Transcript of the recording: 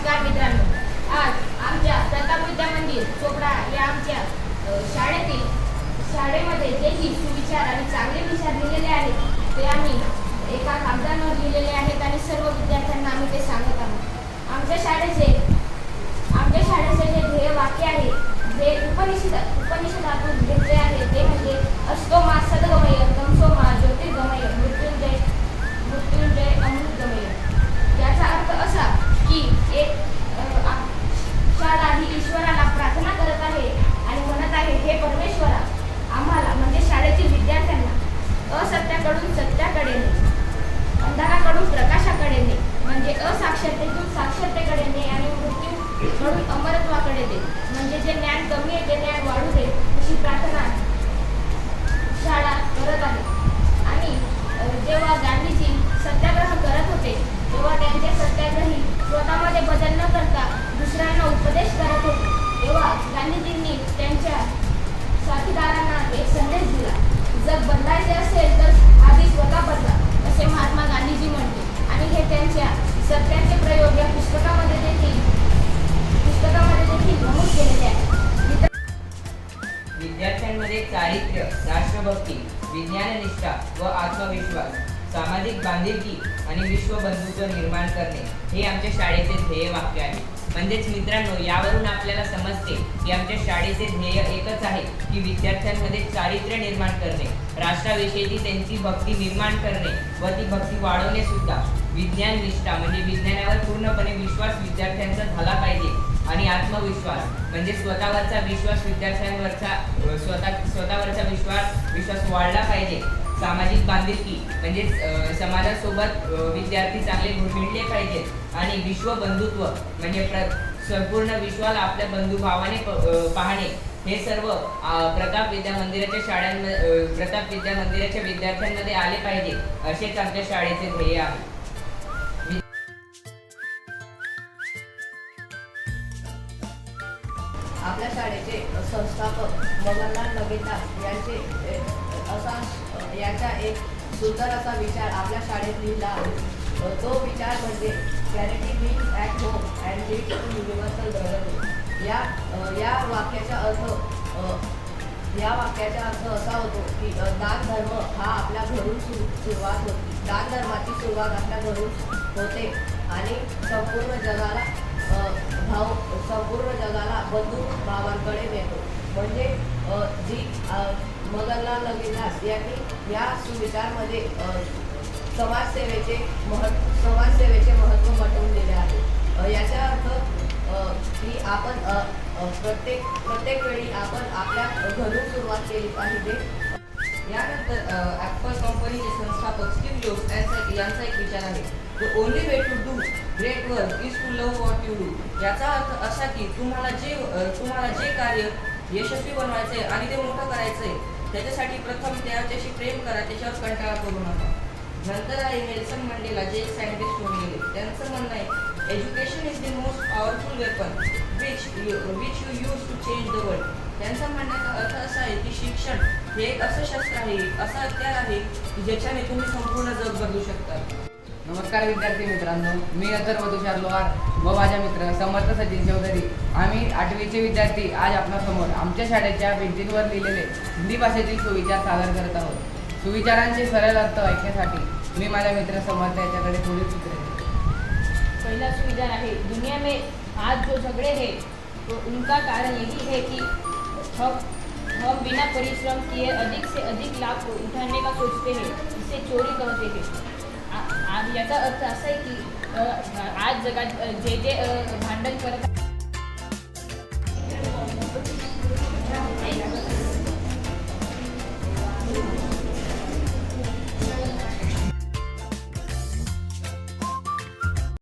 नमस्कार मित्रांनो, आज आमच्या प्रताप विद्या मंदिर चोपडा या आमच्या शाळेमध्ये जे ही सुविचार आणि चांगले विचार लिहिलेले आहेत ते आम्ही एका कागदावर लिहिलेले आहेत आणि सर्व विद्यार्थ्यांना आम्ही ते सांगत आहोत. आमच्या शाळेचे जे ध्येय वाक्य आहे, जे उपनिषदातून घेतले आहे ते म्हणजे अस्तो मा सद्गमय तमसो मा ज्योतिर्गमय मृत्युंजय अमृतगमय. याचा अर्थ असा की एक शाळा ही ईश्वराला प्रार्थना करत आहे आणि म्हणत आहे, हे परमेश्वरा, आम्हाला म्हणजे शाळेतील विद्यार्थ्यांना असत्याकडून सत्याकडे ने, अंधाराकडून प्रकाशाकडे ने, म्हणजे असाक्षरतेतून साक्षरतेकडे ने आणि मृत्यूकडून अमरत्वाकडे दे, म्हणजे जे ज्ञान कमी आहे ते ज्ञान वाढू दे, अशी प्रार्थना शाळा करत आहे. आणि जेव्हा गांधीजी सत्याग्रह करत होते तेव्हा त्यांचे सत्याग्रही स्वतःमध्ये बदल न करता दुसऱ्यांना उपदेश करत होते. तेव्हा गांधीजींनी त्यांच्या साथीदारांना एक संदेश दिला, जग बदलायचे असेल तर आधी स्वतः बदला, असे महात्मा गांधीजी म्हणते. आणि हे त्यांच्या सत्याचे प्रयोग या पुस्तकामध्ये देखील नमूद केलेले आहे. विद्यार्थ्यांमध्ये चारित्र्य, राष्ट्रभक्ती, विज्ञाननिष्ठा व आत्मविश्वास, सामाजिक बांधिलकी आणि विश्वबंधुत्व निर्माण करणे हे आमच्या शाळेचे ध्येय वाक्य आहे. म्हणजेच मित्रांनो, यावरून आपल्याला समजते की आमच्या शाळेचे ध्येय एकच आहे की विद्यार्थ्यांमध्ये चारित्र्य निर्माण करणे, राष्ट्राविषयीची त्यांची भक्ती निर्माण करणे व ती भक्ती वाढवणे सुद्धा. विज्ञान निष्ठा म्हणजे विज्ञानावर पूर्णपणे विश्वास विद्यार्थ्यांचा झाला पाहिजे आणि आत्मविश्वास म्हणजे स्वतःवरचा विश्वास विद्यार्थ्यांवरचा स्वतःवरचा विश्वास वाढला पाहिजे. सामाजिक बांधिलकी म्हणजे समाजासोबत विद्यार्थी चांगले घुसळले पाहिजेत. आणि विश्वबंधुत्व म्हणजे संपूर्ण विश्वाला आपल्या बंधुभावाने पाहणे, हे सर्व प्रताप विद्या मंदिराच्या विद्यार्थ्यांमध्ये आले पाहिजे, असेच आमच्या शाळेचे ध्येय आहे. आपल्या शाळेचे संस्थापक मगनलाल नगेदार यांचा एक सुंदर असा विचार आपल्या शाळेत लिहिला आहे. तो विचार म्हणजे charity means at home and leads to universal brotherhood. या वाक्याचा अर्थ असा होतो की दान धर्म हा आपल्या घरून सुरुवात होती. दान धर्माची सुरुवात आपल्या घरून होते आणि संपूर्ण जगाला बंधू भावांकडे नेतो. म्हणजे जी मगनलाल नगेदार यांनी या सुविचारमध्ये समाजसेवेचे महत्त्व पटवून दिले आहे. याचा अर्थ की आपण प्रत्येक वेळी आपण आपल्या घरून सुरुवात केली पाहिजे. यानंतर ॲपल कंपनीचे संस्थापक स्टीव्ह जॉब्स यांचा एक विचार आहे, the only way to do great work is to love what you do. याचा अर्थ असा की तुम्हाला जे कार्य यशस्वी बनवायचे आणि ते मोठं करायचंय त्याच्यासाठी प्रथम त्याच्याशी प्रेम करा, त्याच्यावर कंटाळा करू नका. नंतर आहे नेल्सन मंडेला, जे सायंटिस्ट होऊन गेले. त्यांचं म्हणणं आहे, education is the most powerful weapon which you use to change the world. त्यांचा म्हणण्याचा अर्थ असा आहे की शिक्षण हे एक असं शस्त्र आहे, असं हत्यार आहे की ज्याच्याने तुम्ही संपूर्ण जग बदलू शकता. नमस्कार विद्यार्थी मित्रांनो, मी अथर्व तुषार लोहार व माझ्या मित्र समर्थ सचिन चौधरी, आम्ही 8वीचे विद्यार्थी आज आपणासमोर आमच्या शाळेच्या भिंतींवर लिहिलेले हिंदी भाषेतील सुविचार सादर करत आहोत. सुविचारांचे सरळ अर्थ ऐकण्यासाठी मी माझ्या मित्र समर्थ याच्याकडे थोडी सूत्रे देतो. पहला सुविचार है, दुनिया में आज जो झगड़े हैं तो उनका कारण यही है कि हम बिना परिश्रम किए अधिक से अधिक लाभ उठाने का सोचते हैं, इससे चोरी करते हैं. याचा अर्थ असा आहे की आज जगात जे भांडण करत